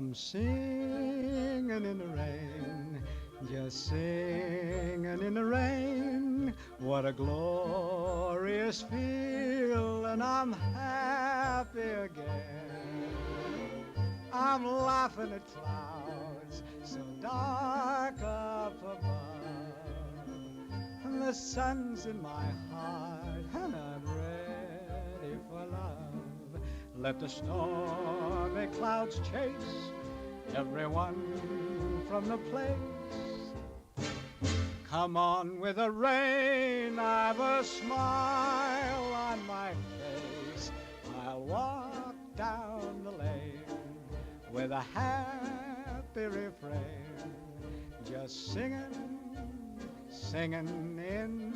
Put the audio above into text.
I'm singing in the rain, just singing in the rain. What a glorious feeling, I'm happy again. I'm laughing at clouds so dark up above, and the sun's in my heart, and I'm ready for love. Let the stormy clouds chase everyone from the place. Come on with the rain, I've a smile on my face. I'll walk down the lane with a happy refrain, just singing, singing in